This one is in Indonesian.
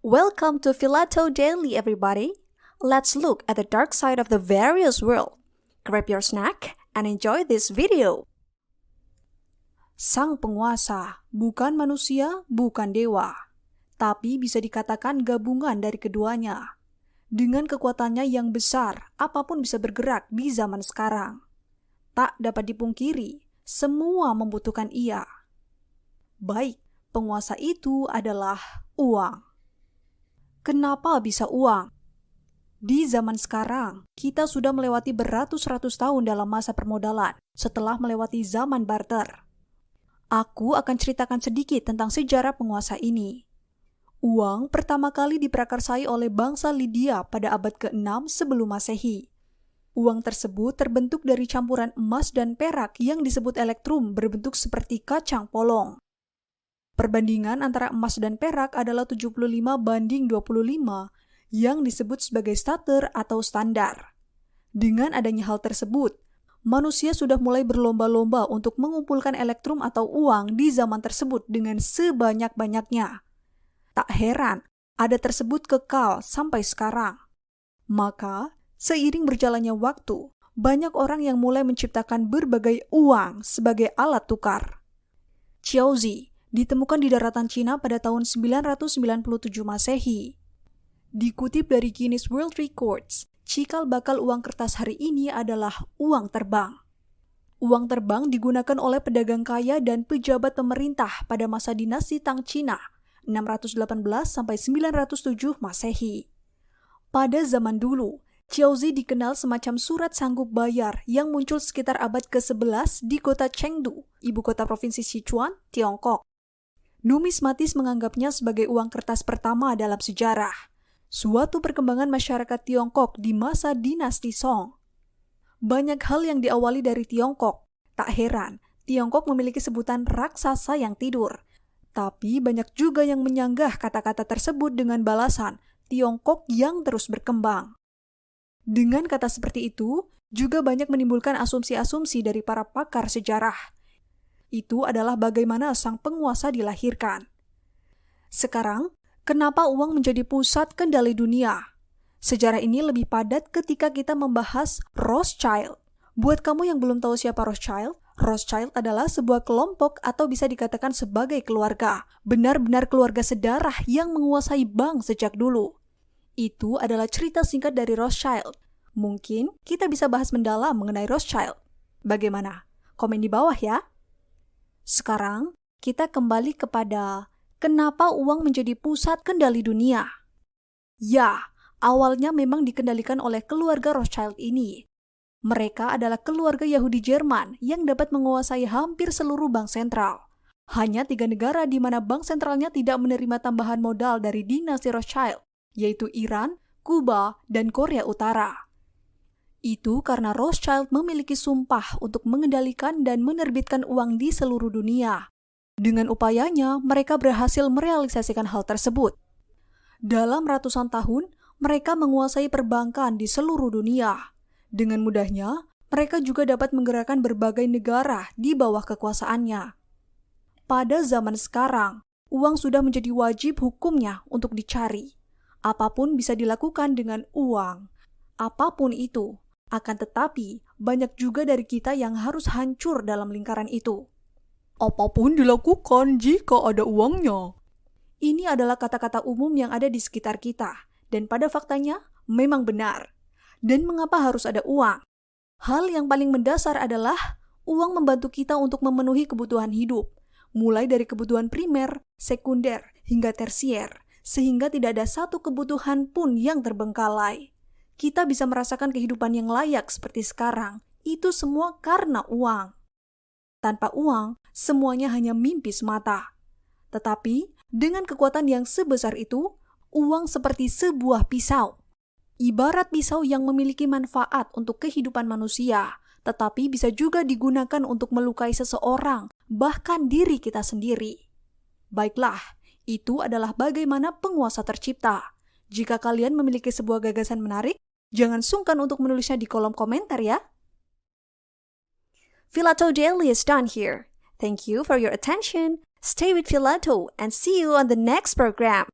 Welcome to Philato Daily, everybody. Let's look at the dark side of the various world. Grab your snack and enjoy this video. Sang penguasa bukan manusia, bukan dewa, tapi bisa dikatakan gabungan dari keduanya. Dengan kekuatannya yang besar, apapun bisa bergerak di zaman sekarang. Tak dapat dipungkiri, semua membutuhkan ia. Baik, penguasa itu adalah uang. Kenapa bisa uang? Di zaman sekarang, kita sudah melewati beratus-ratus tahun dalam masa permodalan setelah melewati zaman barter. Aku akan ceritakan sedikit tentang sejarah penguasa ini. Uang pertama kali diprakarsai oleh bangsa Lydia pada abad ke-6 sebelum Masehi. Uang tersebut terbentuk dari campuran emas dan perak yang disebut elektrum berbentuk seperti kacang polong. Perbandingan antara emas dan perak adalah 75:25 yang disebut sebagai stater atau standar. Dengan adanya hal tersebut, manusia sudah mulai berlomba-lomba untuk mengumpulkan elektrum atau uang di zaman tersebut dengan sebanyak-banyaknya. Tak heran, ada tersebut kekal sampai sekarang. Maka, seiring berjalannya waktu, banyak orang yang mulai menciptakan berbagai uang sebagai alat tukar. Qiaozi ditemukan di daratan Cina pada tahun 997 Masehi. Dikutip dari Guinness World Records, cikal bakal uang kertas hari ini adalah uang terbang. Uang terbang digunakan oleh pedagang kaya dan pejabat pemerintah pada masa dinasti Tang Cina, 618-907 Masehi. Pada zaman dulu, Qiaozi dikenal semacam surat sanggup bayar yang muncul sekitar abad ke-11 di kota Chengdu, ibu kota provinsi Sichuan, Tiongkok. Numismatis menganggapnya sebagai uang kertas pertama dalam sejarah, suatu perkembangan masyarakat Tiongkok di masa dinasti Song. Banyak hal yang diawali dari Tiongkok. Tak heran, Tiongkok memiliki sebutan raksasa yang tidur. Tapi banyak juga yang menyanggah kata-kata tersebut dengan balasan Tiongkok yang terus berkembang. Dengan kata seperti itu, juga banyak menimbulkan asumsi-asumsi dari para pakar sejarah. Itu adalah bagaimana sang penguasa dilahirkan. Sekarang, kenapa uang menjadi pusat kendali dunia? Sejarah ini lebih padat ketika kita membahas Rothschild. Buat kamu yang belum tahu siapa Rothschild, Rothschild adalah sebuah kelompok atau bisa dikatakan sebagai keluarga. Benar-benar keluarga sedarah yang menguasai bank sejak dulu. Itu adalah cerita singkat dari Rothschild. Mungkin kita bisa bahas mendalam mengenai Rothschild. Bagaimana? Komen di bawah ya. Sekarang, kita kembali kepada kenapa uang menjadi pusat kendali dunia. Ya, awalnya memang dikendalikan oleh keluarga Rothschild ini. Mereka adalah keluarga Yahudi Jerman yang dapat menguasai hampir seluruh bank sentral. Hanya 3 negara di mana bank sentralnya tidak menerima tambahan modal dari dinasti Rothschild, yaitu Iran, Kuba, dan Korea Utara. Itu karena Rothschild memiliki sumpah untuk mengendalikan dan menerbitkan uang di seluruh dunia. Dengan upayanya, mereka berhasil merealisasikan hal tersebut. Dalam ratusan tahun, mereka menguasai perbankan di seluruh dunia. Dengan mudahnya, mereka juga dapat menggerakkan berbagai negara di bawah kekuasaannya. Pada zaman sekarang, uang sudah menjadi wajib hukumnya untuk dicari. Apapun bisa dilakukan dengan uang. Apapun itu. Akan tetapi, banyak juga dari kita yang harus hancur dalam lingkaran itu. Apapun dilakukan jika ada uangnya. Ini adalah kata-kata umum yang ada di sekitar kita, dan pada faktanya memang benar. Dan mengapa harus ada uang? Hal yang paling mendasar adalah uang membantu kita untuk memenuhi kebutuhan hidup, mulai dari kebutuhan primer, sekunder, hingga tersier, sehingga tidak ada satu kebutuhan pun yang terbengkalai. Kita bisa merasakan kehidupan yang layak seperti sekarang. Itu semua karena uang. Tanpa uang, semuanya hanya mimpi semata. Tetapi, dengan kekuatan yang sebesar itu, uang seperti sebuah pisau. Ibarat pisau yang memiliki manfaat untuk kehidupan manusia, tetapi bisa juga digunakan untuk melukai seseorang, bahkan diri kita sendiri. Baiklah, itu adalah bagaimana penguasa tercipta. Jika kalian memiliki sebuah gagasan menarik, jangan sungkan untuk menulisnya di kolom komentar ya. Philato Daily is done here. Thank you for your attention. Stay with Philato and see you on the next program.